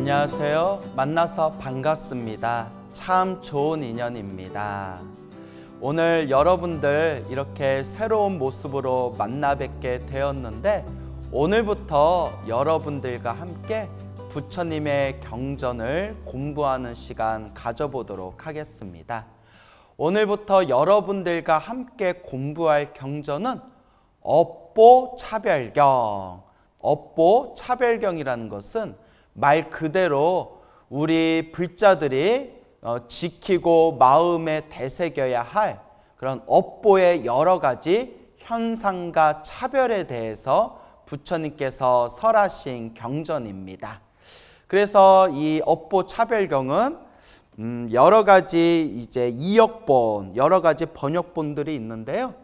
안녕하세요. 만나서 반갑습니다. 참 좋은 인연입니다. 오늘 여러분들 이렇게 새로운 모습으로 만나 뵙게 되었는데, 오늘부터 여러분들과 함께 부처님의 경전을 공부하는 시간 가져보도록 하겠습니다. 오늘부터 여러분들과 함께 공부할 경전은 업보차별경. 업보차별경이라는 것은 말 그대로 우리 불자들이 지키고 마음에 되새겨야 할 그런 업보의 여러 가지 현상과 차별에 대해서 부처님께서 설하신 경전입니다. 그래서 이 업보차별경은 여러 가지 이제 이역본, 여러 가지 번역본들이 있는데요.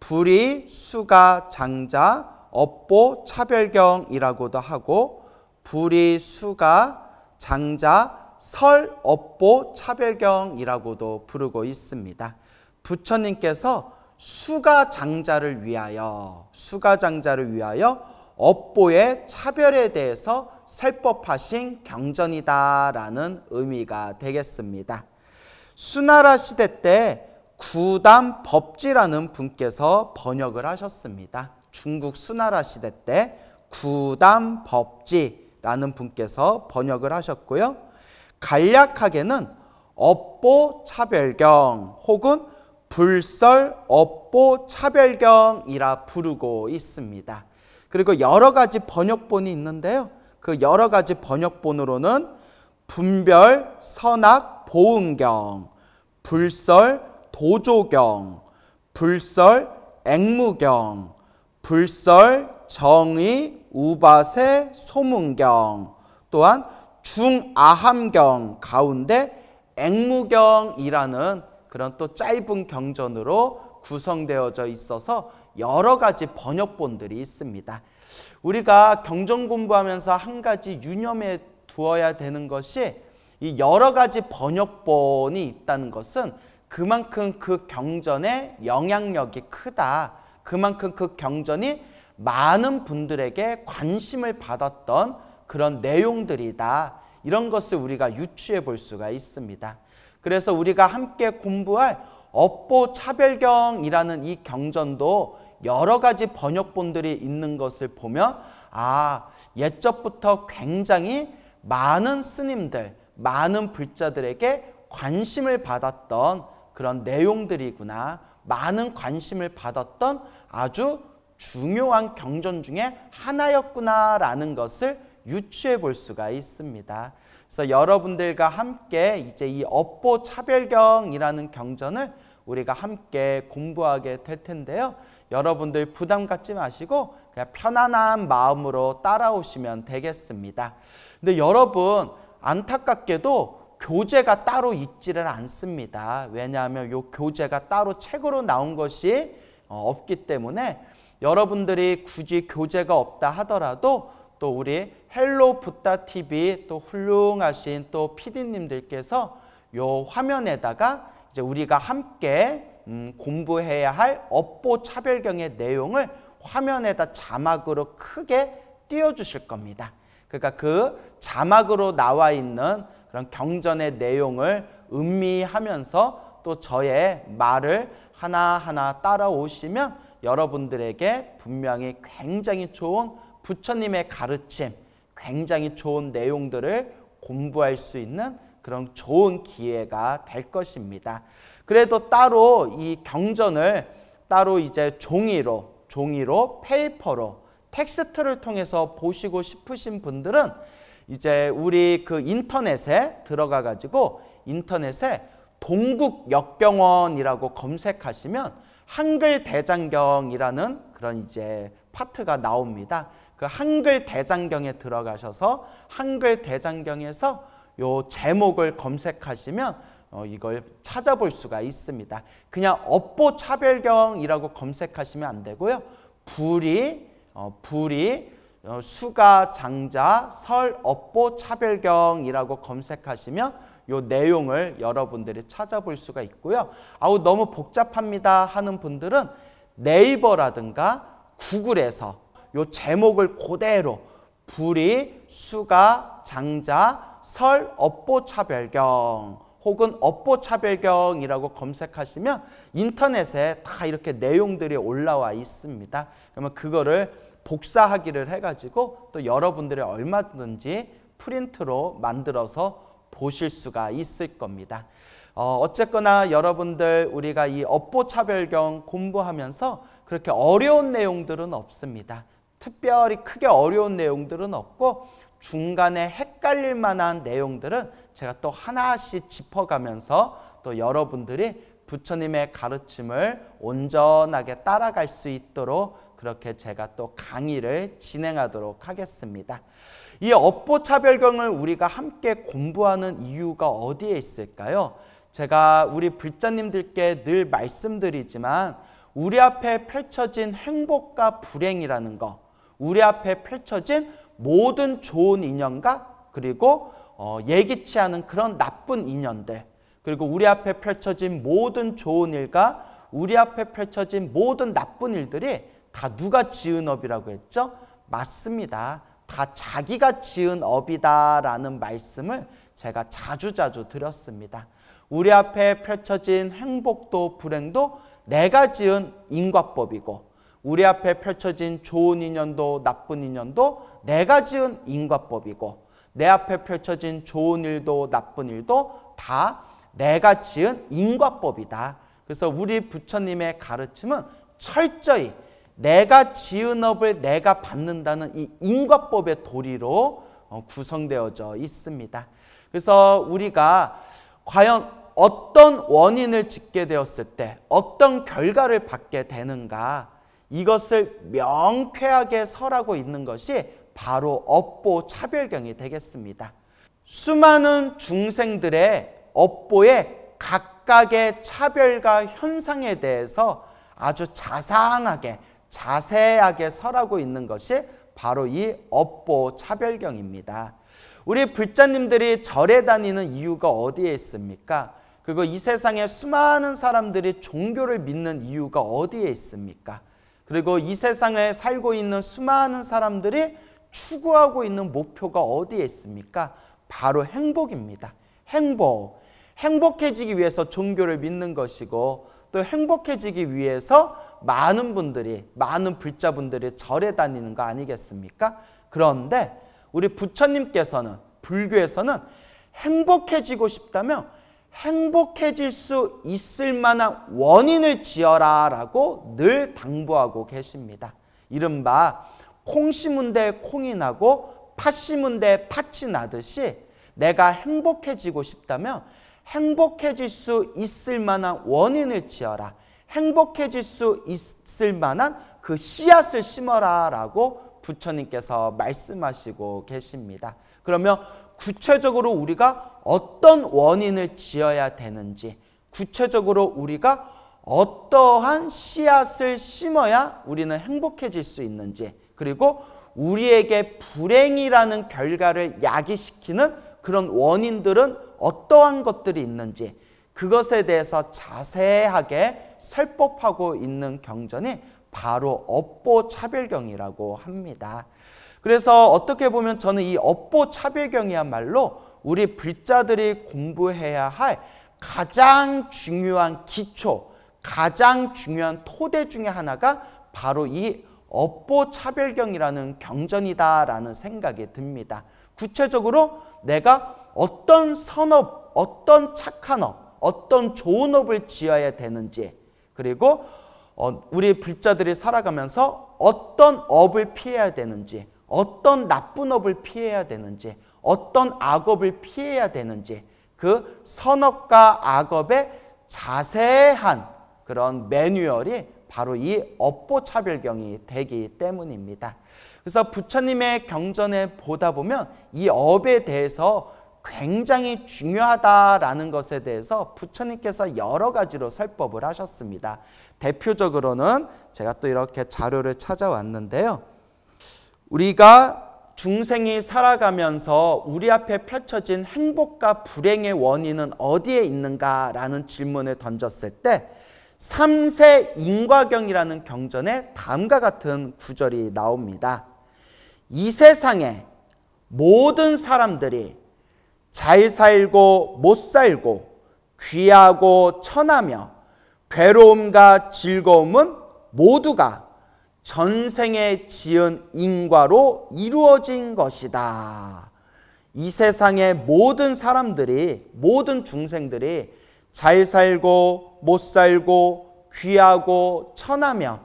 불이, 수가, 장자, 업보차별경이라고도 하고, 불이, 수가, 장자, 설, 업보차별경이라고도 부르고 있습니다. 부처님께서 수가 장자를 위하여 업보의 차별에 대해서 설법하신 경전이다라는 의미가 되겠습니다. 수나라 시대 때 구담법지라는 분께서 번역을 하셨습니다. 중국 수나라 시대 때 구담법지라는 분께서 번역을 하셨고요. 간략하게는 업보차별경 혹은 불설업보차별경이라 부르고 있습니다. 그리고 여러 가지 번역본이 있는데요. 그 여러 가지 번역본으로는 분별 선악 보응경, 불설 도조경, 불설 액무경, 불설 정의 우바세 소문경, 또한 중아함경 가운데 액무경이라는 그런 또 짧은 경전으로 구성되어져 있어서 여러 가지 번역본들이 있습니다. 우리가 경전 공부하면서 한 가지 유념해 두어야 되는 것이, 이 여러 가지 번역본이 있다는 것은 그만큼 그 경전의 영향력이 크다, 그만큼 그 경전이 많은 분들에게 관심을 받았던 그런 내용들이다, 이런 것을 우리가 유추해 볼 수가 있습니다. 그래서 우리가 함께 공부할 업보차별경이라는 이 경전도 여러 가지 번역본들이 있는 것을 보면, 옛적부터 굉장히 많은 스님들, 많은 불자들에게 관심을 받았던 그런 내용들이구나, 많은 관심을 받았던 아주 중요한 경전 중에 하나였구나라는 것을 유추해 볼 수가 있습니다. 그래서 여러분들과 함께 이제 이 업보차별경이라는 경전을 우리가 함께 공부하게 될 텐데요. 여러분들 부담 갖지 마시고 그냥 편안한 마음으로 따라오시면 되겠습니다. 근데 여러분, 안타깝게도 교재가 따로 있지를 않습니다. 왜냐하면 이 교재가 따로 책으로 나온 것이 없기 때문에 여러분들이 굳이 교재가 없다 하더라도 또 우리 헬로 붓다 TV 또 훌륭하신 또 PD님들께서 요 화면에다가 이제 우리가 함께 공부해야 할 업보차별경의 내용을 화면에다 자막으로 크게 띄워주실 겁니다. 그러니까 그 자막으로 나와 있는 그런 경전의 내용을 음미하면서 또 저의 말을 하나하나 따라오시면 여러분들에게 분명히 굉장히 좋은 부처님의 가르침, 굉장히 좋은 내용들을 공부할 수 있는 그런 좋은 기회가 될 것입니다. 그래도 따로 이 경전을 따로 이제 종이로, 페이퍼로, 텍스트를 통해서 보시고 싶으신 분들은 이제 우리 그 인터넷에 들어가 가지고 인터넷에 동국역경원이라고 검색하시면 한글 대장경이라는 그런 이제 파트가 나옵니다. 그 한글 대장경에 들어가셔서 한글 대장경에서 요 제목을 검색하시면 이걸 찾아볼 수가 있습니다. 그냥 업보차별경이라고 검색하시면 안 되고요. 불이 수가 장자 설 업보차별경이라고 검색하시면 요 내용을 여러분들이 찾아볼 수가 있고요. 너무 복잡합니다 하는 분들은 네이버라든가 구글에서 요 제목을 그대로 불이, 수가, 장자, 설, 업보차별경 혹은 업보차별경이라고 검색하시면 인터넷에 다 이렇게 내용들이 올라와 있습니다. 그러면 그거를 복사하기를 해가지고 또 여러분들이 얼마든지 프린트로 만들어서 보실 수가 있을 겁니다. 어쨌거나 여러분들 우리가 이 업보차별경 공부하면서 그렇게 어려운 내용들은 없습니다. 특별히 크게 어려운 내용들은 없고 중간에 헷갈릴 만한 내용들은 제가 또 하나씩 짚어가면서 또 여러분들이 부처님의 가르침을 온전하게 따라갈 수 있도록 그렇게 제가 또 강의를 진행하도록 하겠습니다. 이 업보차별경을 우리가 함께 공부하는 이유가 어디에 있을까요? 제가 우리 불자님들께 늘 말씀드리지만 우리 앞에 펼쳐진 행복과 불행이라는 거, 우리 앞에 펼쳐진 모든 좋은 인연과 그리고 예기치 않은 그런 나쁜 인연들, 그리고 우리 앞에 펼쳐진 모든 좋은 일과 우리 앞에 펼쳐진 모든 나쁜 일들이 다 누가 지은 업이라고 했죠? 맞습니다. 다 자기가 지은 업이다라는 말씀을 제가 자주자주 드렸습니다. 우리 앞에 펼쳐진 행복도 불행도 내가 지은 인과법이고 우리 앞에 펼쳐진 좋은 인연도 나쁜 인연도 내가 지은 인과법이고 내 앞에 펼쳐진 좋은 일도 나쁜 일도 다 내가 지은 인과법이다. 그래서 우리 부처님의 가르침은 철저히 내가 지은 업을 내가 받는다는 이 인과법의 도리로 구성되어져 있습니다. 그래서 우리가 과연 어떤 원인을 짓게 되었을 때 어떤 결과를 받게 되는가, 이것을 명쾌하게 설하고 있는 것이 바로 업보차별경이 되겠습니다. 수많은 중생들의 업보의 각각의 차별과 현상에 대해서 아주 자상하게 자세하게 설하고 있는 것이 바로 이 업보차별경입니다. 우리 불자님들이 절에 다니는 이유가 어디에 있습니까? 그리고 이 세상에 수많은 사람들이 종교를 믿는 이유가 어디에 있습니까? 그리고 이 세상에 살고 있는 수많은 사람들이 추구하고 있는 목표가 어디에 있습니까? 바로 행복입니다. 행복. 행복해지기 위해서 종교를 믿는 것이고 또 행복해지기 위해서 많은 분들이, 많은 불자분들이 절에 다니는 거 아니겠습니까? 그런데 우리 부처님께서는, 불교에서는 행복해지고 싶다면 행복해질 수 있을 만한 원인을 지어라 라고 늘 당부하고 계십니다. 이른바 콩 심은 데 콩이 나고 팥 심은 데 팥이 나듯이 내가 행복해지고 싶다면 행복해질 수 있을 만한 원인을 지어라. 행복해질 수 있을 만한 그 씨앗을 심어라 라고 부처님께서 말씀하시고 계십니다. 그러면 구체적으로 우리가 어떤 원인을 지어야 되는지, 구체적으로 우리가 어떠한 씨앗을 심어야 우리는 행복해질 수 있는지, 그리고 우리에게 불행이라는 결과를 야기시키는 그런 원인들은 어떠한 것들이 있는지, 그것에 대해서 자세하게 설법하고 있는 경전이 바로 업보차별경이라고 합니다. 그래서 어떻게 보면 저는 이 업보차별경이야말로 우리 불자들이 공부해야 할 가장 중요한 기초, 가장 중요한 토대 중에 하나가 바로 이 업보차별경이라는 경전이다라는 생각이 듭니다. 구체적으로 내가 어떤 선업, 어떤 착한 업, 어떤 좋은 업을 지어야 되는지, 그리고 우리 불자들이 살아가면서 어떤 업을 피해야 되는지, 어떤 나쁜 업을 피해야 되는지, 어떤 악업을 피해야 되는지, 그 선업과 악업의 자세한 그런 매뉴얼이 바로 이 업보차별경이 되기 때문입니다. 그래서 부처님의 경전에 보다 보면 이 업에 대해서 굉장히 중요하다라는 것에 대해서 부처님께서 여러 가지로 설법을 하셨습니다. 대표적으로는 제가 또 이렇게 자료를 찾아왔는데요. 우리가 중생이 살아가면서 우리 앞에 펼쳐진 행복과 불행의 원인은 어디에 있는가라는 질문을 던졌을 때 삼세 인과경이라는 경전에 다음과 같은 구절이 나옵니다. 이 세상에 모든 사람들이 잘 살고 못 살고 귀하고 천하며 괴로움과 즐거움은 모두가 전생에 지은 인과로 이루어진 것이다. 이 세상의 모든 사람들이, 모든 중생들이 잘 살고 못 살고 귀하고 천하며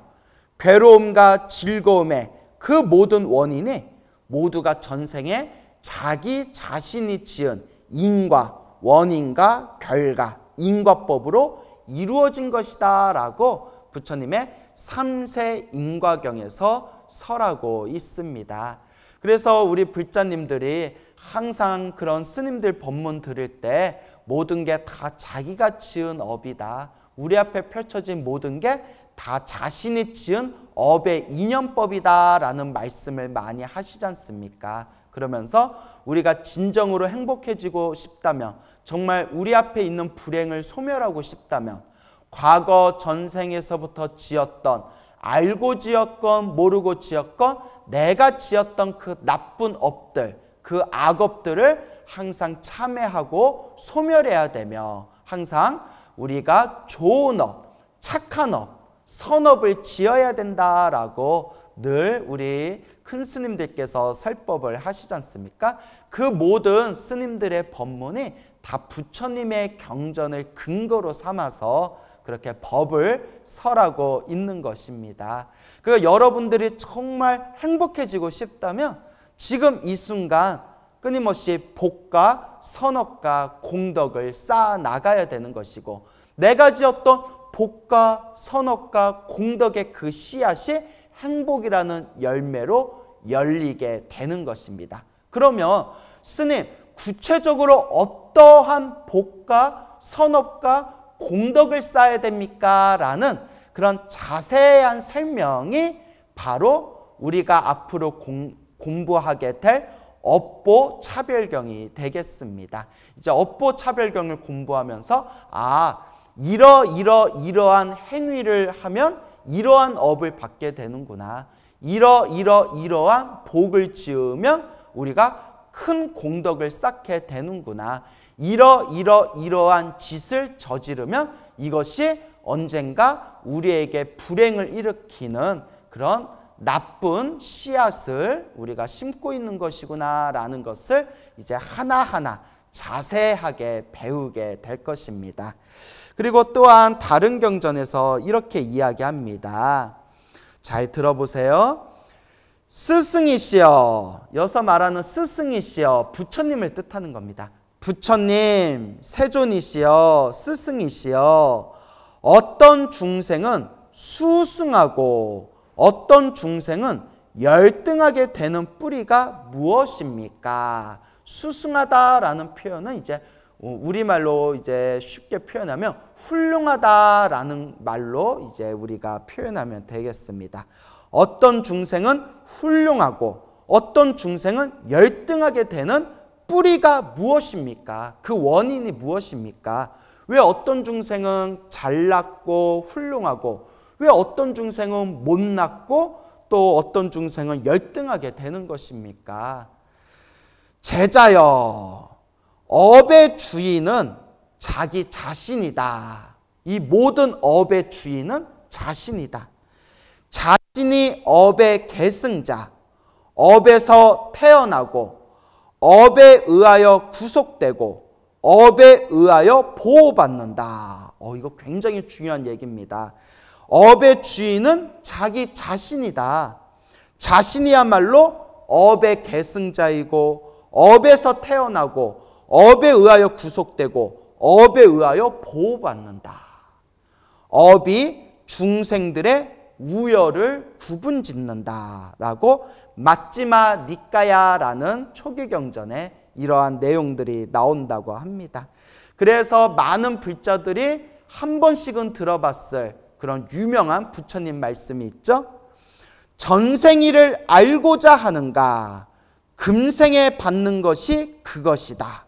괴로움과 즐거움의 그 모든 원인이 모두가 전생에 자기 자신이 지은 인과, 원인과 결과, 인과법으로 이루어진 것이다 라고 부처님의 삼세 인과경에서 설하고 있습니다. 그래서 우리 불자님들이 항상 그런 스님들 법문 들을 때 모든 게 다 자기가 지은 업이다. 우리 앞에 펼쳐진 모든 게 다 자신이 지은 업의 인연법이다 라는 말씀을 많이 하시지 않습니까? 그러면서 우리가 진정으로 행복해지고 싶다면, 정말 우리 앞에 있는 불행을 소멸하고 싶다면, 과거 전생에서부터 지었던, 알고 지었건 모르고 지었건 내가 지었던 그 나쁜 업들, 그 악업들을 항상 참회하고 소멸해야 되며, 항상 우리가 좋은 업, 착한 업, 선업을 지어야 된다라고 늘 우리 큰 스님들께서 설법을 하시지 않습니까? 그 모든 스님들의 법문이 다 부처님의 경전을 근거로 삼아서 그렇게 법을 설하고 있는 것입니다. 그래서 여러분들이 정말 행복해지고 싶다면 지금 이 순간 끊임없이 복과 선업과 공덕을 쌓아 나가야 되는 것이고, 내가 지었던 복과 선업과 공덕의 그 씨앗이 행복이라는 열매로 열리게 되는 것입니다. 그러면 스님, 구체적으로 어떠한 복과 선업과 공덕을 쌓아야 됩니까? 라는 그런 자세한 설명이 바로 우리가 앞으로 공부하게 될 업보 차별경이 되겠습니다. 이제 업보 차별경을 공부하면서 이러한 행위를 하면 이러한 업을 받게 되는구나. 이러한 복을 지으면 우리가 큰 공덕을 쌓게 되는구나. 이러한 짓을 저지르면 이것이 언젠가 우리에게 불행을 일으키는 그런 나쁜 씨앗을 우리가 심고 있는 것이구나 라는 것을 이제 하나하나 자세하게 배우게 될 것입니다. 그리고 또한 다른 경전에서 이렇게 이야기합니다. 잘 들어보세요. 스승이시여, 여기서 말하는 스승이시여, 부처님을 뜻하는 겁니다. 부처님, 세존이시여, 스승이시여, 어떤 중생은 수승하고 어떤 중생은 열등하게 되는 뿌리가 무엇입니까? 수승하다라는 표현은 이제 우리말로 이제 쉽게 표현하면 훌륭하다라는 말로 이제 우리가 표현하면 되겠습니다. 어떤 중생은 훌륭하고 어떤 중생은 열등하게 되는 뿌리가 무엇입니까? 그 원인이 무엇입니까? 왜 어떤 중생은 잘났고 훌륭하고, 왜 어떤 중생은 못났고 또 어떤 중생은 열등하게 되는 것입니까? 제자여, 업의 주인은 자기 자신이다. 이 모든 업의 주인은 자신이다. 자신이 업의 계승자, 업에서 태어나고 업에 의하여 구속되고 업에 의하여 보호받는다. 이거 굉장히 중요한 얘기입니다. 업의 주인은 자기 자신이다. 자신이야말로 업의 계승자이고 업에서 태어나고 업에 의하여 구속되고 업에 의하여 보호받는다. 업이 중생들의 우열을 구분짓는다 라고 마찌마 니까야라는 초기 경전에 이러한 내용들이 나온다고 합니다. 그래서 많은 불자들이 한 번씩은 들어봤을 그런 유명한 부처님 말씀이 있죠. 전생일을 알고자 하는가, 금생에 받는 것이 그것이다.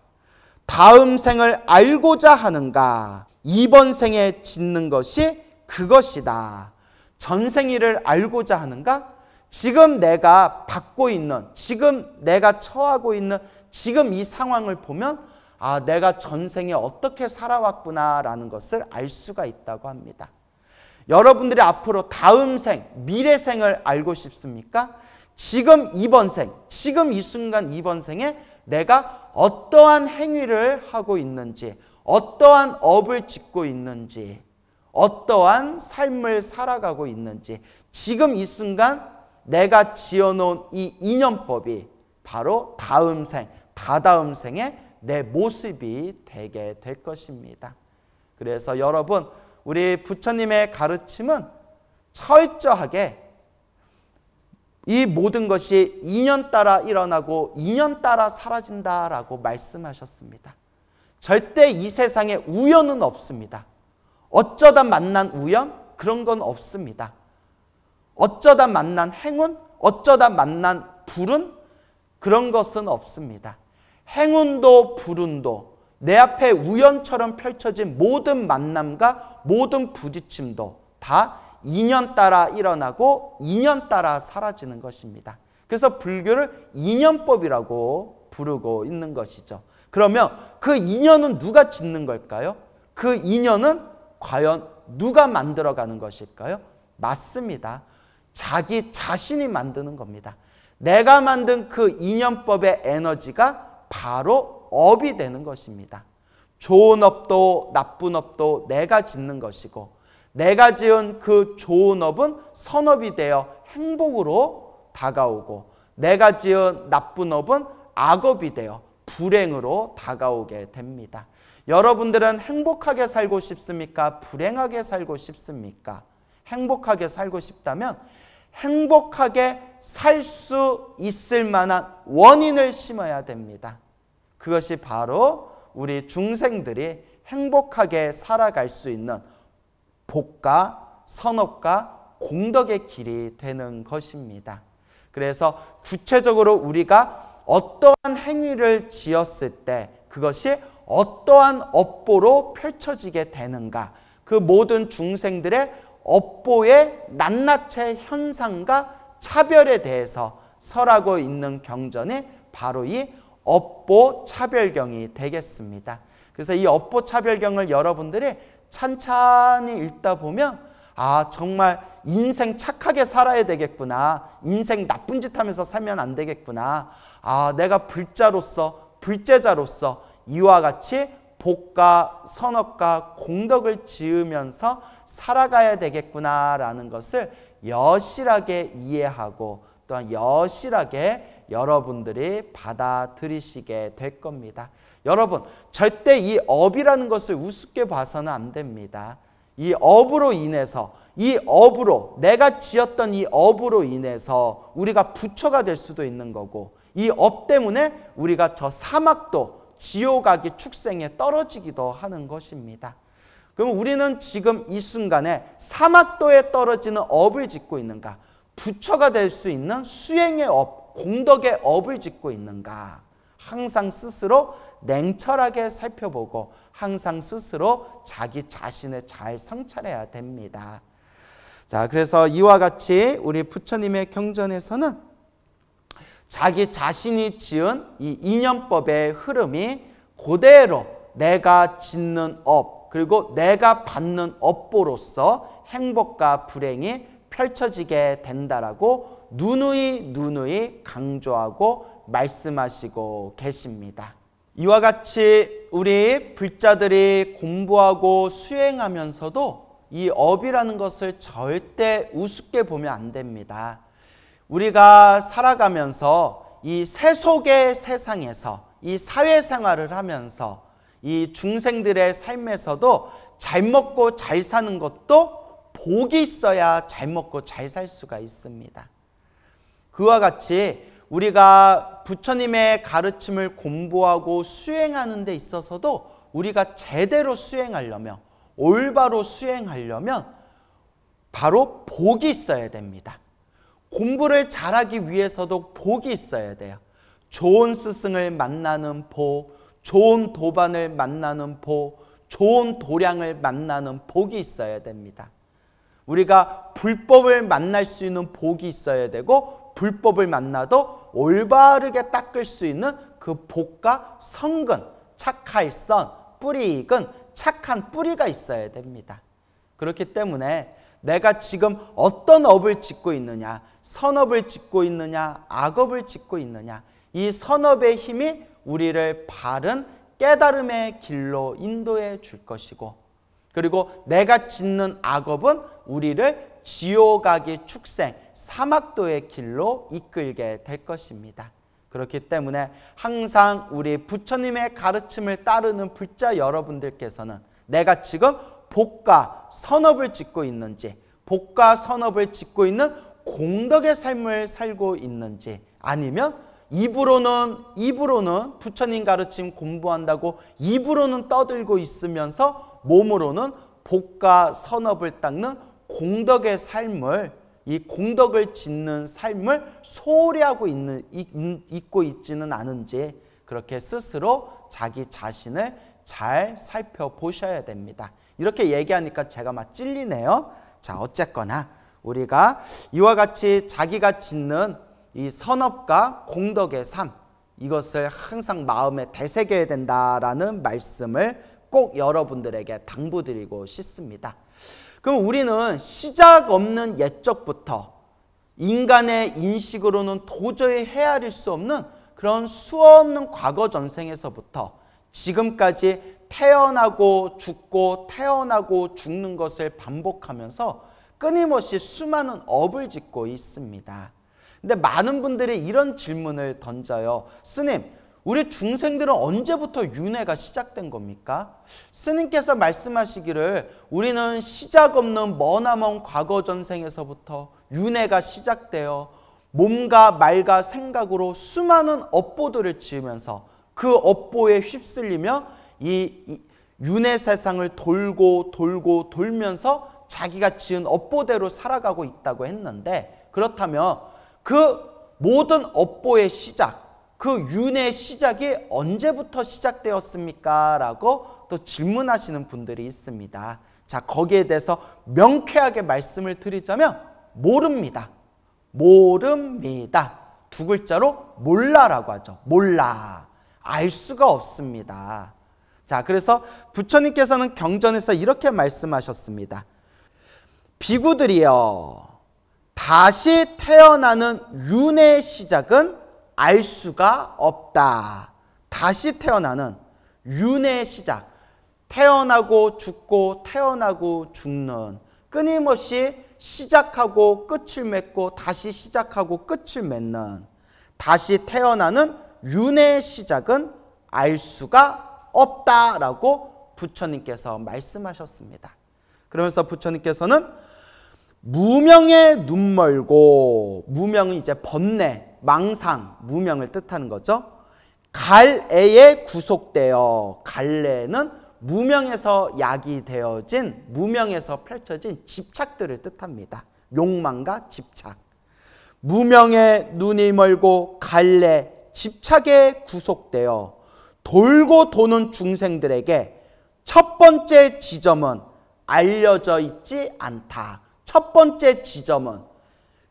다음 생을 알고자 하는가, 이번 생에 짓는 것이 그것이다. 전생일을 알고자 하는가? 지금 내가 받고 있는, 지금 내가 처하고 있는 지금 이 상황을 보면 아, 내가 전생에 어떻게 살아왔구나라는 것을 알 수가 있다고 합니다. 여러분들이 앞으로 다음 생, 미래 생을 알고 싶습니까? 지금 이번 생, 지금 이 순간 이번 생에 내가 어떠한 행위를 하고 있는지, 어떠한 업을 짓고 있는지, 어떠한 삶을 살아가고 있는지, 지금 이 순간 내가 지어놓은 이 인연법이 바로 다음 생, 다다음 생에 내 모습이 되게 될 것입니다. 그래서 여러분, 우리 부처님의 가르침은 철저하게 이 모든 것이 인연 따라 일어나고 인연 따라 사라진다라고 말씀하셨습니다. 절대 이 세상에 우연은 없습니다. 어쩌다 만난 우연? 그런 건 없습니다. 어쩌다 만난 행운? 어쩌다 만난 불운? 그런 것은 없습니다. 행운도 불운도 내 앞에 우연처럼 펼쳐진 모든 만남과 모든 부딪힘도 다 인연 따라 일어나고 인연 따라 사라지는 것입니다. 그래서 불교를 인연법이라고 부르고 있는 것이죠. 그러면 그 인연은 누가 짓는 걸까요? 그 인연은 과연 누가 만들어가는 것일까요? 맞습니다. 자기 자신이 만드는 겁니다. 내가 만든 그 인연법의 에너지가 바로 업이 되는 것입니다. 좋은 업도 나쁜 업도 내가 짓는 것이고, 내가 지은 그 좋은 업은 선업이 되어 행복으로 다가오고, 내가 지은 나쁜 업은 악업이 되어 불행으로 다가오게 됩니다. 여러분들은 행복하게 살고 싶습니까? 불행하게 살고 싶습니까? 행복하게 살고 싶다면 행복하게 살 수 있을 만한 원인을 심어야 됩니다. 그것이 바로 우리 중생들이 행복하게 살아갈 수 있는 복과 선업과 공덕의 길이 되는 것입니다. 그래서 구체적으로 우리가 어떠한 행위를 지었을 때 그것이 어떠한 업보로 펼쳐지게 되는가, 그 모든 중생들의 업보의 낱낱의 현상과 차별에 대해서 설하고 있는 경전이 바로 이 업보 차별경이 되겠습니다. 그래서 이 업보 차별경을 여러분들이 찬찬히 읽다 보면 아, 정말 인생 착하게 살아야 되겠구나, 인생 나쁜 짓 하면서 살면 안 되겠구나, 아, 내가 불자로서 불제자로서 이와 같이 복과 선업과 공덕을 지으면서 살아가야 되겠구나라는 것을 여실하게 이해하고 또한 여실하게 여러분들이 받아들이시게 될 겁니다. 여러분, 절대 이 업이라는 것을 우습게 봐서는 안 됩니다. 이 업으로 인해서, 이 업으로, 내가 지었던 이 업으로 인해서 우리가 부처가 될 수도 있는 거고, 이 업 때문에 우리가 저 사막도 지옥악이 축생에 떨어지기도 하는 것입니다. 그럼 우리는 지금 이 순간에 사막도에 떨어지는 업을 짓고 있는가, 부처가 될 수 있는 수행의 업, 공덕의 업을 짓고 있는가, 항상 스스로 냉철하게 살펴보고 항상 스스로 자기 자신을 잘 성찰해야 됩니다. 자, 그래서 이와 같이 우리 부처님의 경전에서는 자기 자신이 지은 이 인연법의 흐름이 그대로 내가 짓는 업, 그리고 내가 받는 업보로서 행복과 불행이 펼쳐지게 된다라고 누누이 강조하고 말씀하시고 계십니다. 이와 같이 우리 불자들이 공부하고 수행하면서도 이 업이라는 것을 절대 우습게 보면 안 됩니다. 우리가 살아가면서 이 세속의 세상에서 이 사회생활을 하면서 이 중생들의 삶에서도 잘 먹고 잘 사는 것도 복이 있어야 잘 먹고 잘 살 수가 있습니다. 그와 같이 우리가 부처님의 가르침을 공부하고 수행하는 데 있어서도 우리가 제대로 수행하려면, 올바로 수행하려면 바로 복이 있어야 됩니다. 공부를 잘하기 위해서도 복이 있어야 돼요. 좋은 스승을 만나는 복, 좋은 도반을 만나는 복, 좋은 도량을 만나는 복이 있어야 됩니다. 우리가 불법을 만날 수 있는 복이 있어야 되고 불법을 만나도 올바르게 닦을 수 있는 그 복과 성근, 착할 선, 뿌리 익은 착한 뿌리가 있어야 됩니다. 그렇기 때문에 내가 지금 어떤 업을 짓고 있느냐, 선업을 짓고 있느냐, 악업을 짓고 있느냐, 이 선업의 힘이 우리를 바른 깨달음의 길로 인도해 줄 것이고, 그리고 내가 짓는 악업은 우리를 지옥악의 축생, 사막도의 길로 이끌게 될 것입니다. 그렇기 때문에 항상 우리 부처님의 가르침을 따르는 불자 여러분들께서는 내가 지금 복과 선업을 짓고 있는지, 복과 선업을 짓고 있는 공덕의 삶을 살고 있는지, 아니면 입으로는 부처님 가르침 공부한다고 입으로는 떠들고 있으면서 몸으로는 복과 선업을 닦는 공덕의 삶을, 이 공덕을 짓는 삶을 소홀히 하고 있고 있지는 않은지, 그렇게 스스로 자기 자신을 잘 살펴보셔야 됩니다. 이렇게 얘기하니까 제가 막 찔리네요. 자, 어쨌거나 우리가 이와 같이 자기가 짓는 이 선업과 공덕의 삶, 이것을 항상 마음에 되새겨야 된다라는 말씀을 꼭 여러분들에게 당부드리고 싶습니다. 그럼 우리는 시작 없는 옛적부터 인간의 인식으로는 도저히 헤아릴 수 없는 그런 수없는 과거 전생에서부터 지금까지 태어나고 죽고 태어나고 죽는 것을 반복하면서 끊임없이 수많은 업을 짓고 있습니다. 근데 많은 분들이 이런 질문을 던져요. 스님, 우리 중생들은 언제부터 윤회가 시작된 겁니까? 스님께서 말씀하시기를 우리는 시작 없는 머나먼 과거 전생에서부터 윤회가 시작되어 몸과 말과 생각으로 수많은 업보들을 지으면서 그 업보에 휩쓸리며 이 윤회 세상을 돌고 돌면서 자기가 지은 업보대로 살아가고 있다고 했는데, 그렇다면 그 모든 업보의 시작, 그 윤회의 시작이 언제부터 시작되었습니까? 라고 또 질문하시는 분들이 있습니다. 자, 거기에 대해서 명쾌하게 말씀을 드리자면 모릅니다. 모릅니다. 두 글자로 몰라라고 하죠. 몰라. 알 수가 없습니다. 자, 그래서 부처님께서는 경전에서 이렇게 말씀하셨습니다. 비구들이여, 다시 태어나는 윤회의 시작은 알 수가 없다. 다시 태어나는 윤회의 시작, 태어나고 죽고 태어나고 죽는, 끊임없이 시작하고 끝을 맺고 다시 시작하고 끝을 맺는, 다시 태어나는 윤회의 시작은 알 수가 없다라고 부처님께서 말씀하셨습니다. 그러면서 부처님께서는 무명에 눈멀고, 무명은 이제 번뇌, 망상, 무명을 뜻하는 거죠. 갈애에 구속되어, 갈애는 무명에서 야기되어진, 무명에서 펼쳐진 집착들을 뜻합니다. 욕망과 집착. 무명에 눈이 멀고 갈래, 집착에 구속되어 돌고 도는 중생들에게 첫 번째 지점은 알려져 있지 않다. 첫 번째 지점은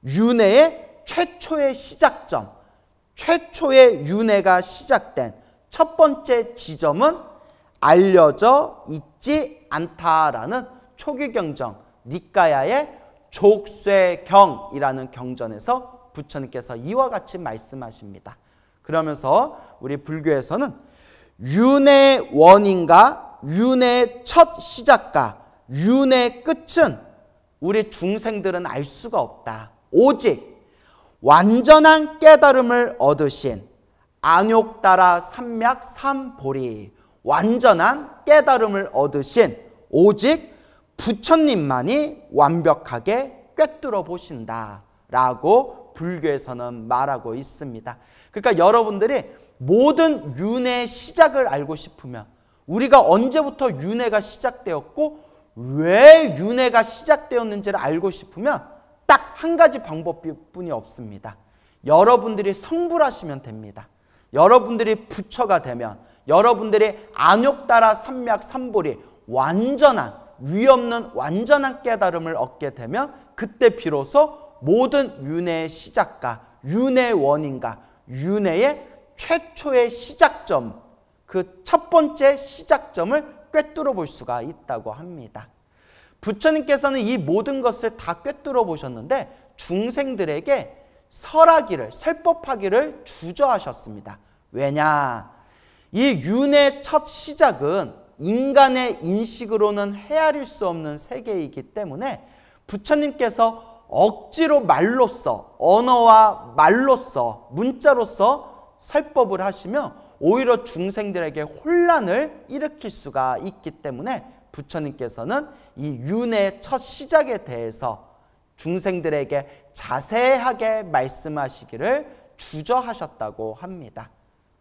윤회의 최초의 시작점, 최초의 윤회가 시작된 첫 번째 지점은 알려져 있지 않다라는 초기경전 니까야의 족쇄경이라는 경전에서 부처님께서 이와 같이 말씀하십니다. 그러면서 우리 불교에서는 윤회의 원인과 윤회의 첫 시작과 윤회의 끝은 우리 중생들은 알 수가 없다. 오직 완전한 깨달음을 얻으신 안욕따라 삼맥 삼보리, 완전한 깨달음을 얻으신 오직 부처님만이 완벽하게 꿰뚫어 보신다 라고 불교에서는 말하고 있습니다. 그러니까 여러분들이 모든 윤회의 시작을 알고 싶으면, 우리가 언제부터 윤회가 시작되었고 왜 윤회가 시작되었는지를 알고 싶으면 딱 한 가지 방법뿐이 없습니다. 여러분들이 성불하시면 됩니다. 여러분들이 부처가 되면, 여러분들이 안욕따라 삼맥 삼보리, 완전한 위없는 완전한 깨달음을 얻게 되면 그때 비로소 모든 윤회의 시작과 윤회의 원인과 윤회의 최초의 시작점, 그 첫 번째 시작점을 꿰뚫어 볼 수가 있다고 합니다. 부처님께서는 이 모든 것을 다 꿰뚫어 보셨는데 중생들에게 설하기를, 설법하기를 주저하셨습니다. 왜냐? 이 윤회의 첫 시작은 인간의 인식으로는 헤아릴 수 없는 세계이기 때문에 부처님께서 억지로 말로써, 언어와 말로써, 문자로서 설법을 하시며 오히려 중생들에게 혼란을 일으킬 수가 있기 때문에 부처님께서는 이 윤회의 첫 시작에 대해서 중생들에게 자세하게 말씀하시기를 주저하셨다고 합니다.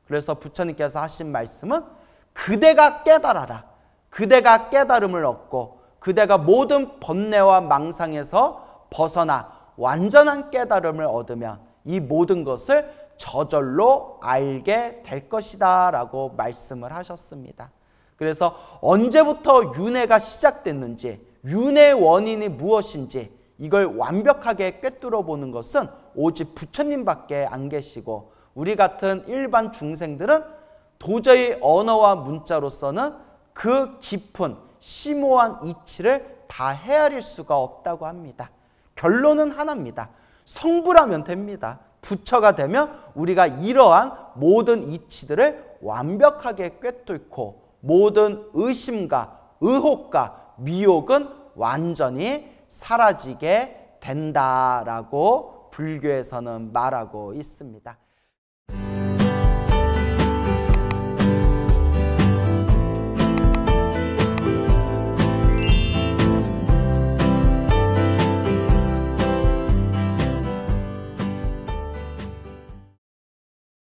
그래서 부처님께서 하신 말씀은 그대가 깨달아라. 그대가 깨달음을 얻고 그대가 모든 번뇌와 망상에서 벗어나 완전한 깨달음을 얻으면 이 모든 것을 저절로 알게 될 것이다 라고 말씀을 하셨습니다. 그래서 언제부터 윤회가 시작됐는지, 윤회의 원인이 무엇인지 이걸 완벽하게 꿰뚫어 보는 것은 오직 부처님밖에 안 계시고 우리 같은 일반 중생들은 도저히 언어와 문자로서는 그 깊은 심오한 이치를 다 헤아릴 수가 없다고 합니다. 결론은 하나입니다. 성부라면 됩니다. 부처가 되면 우리가 이러한 모든 이치들을 완벽하게 꿰뚫고 모든 의심과 의혹과 미혹은 완전히 사라지게 된다라고 불교에서는 말하고 있습니다.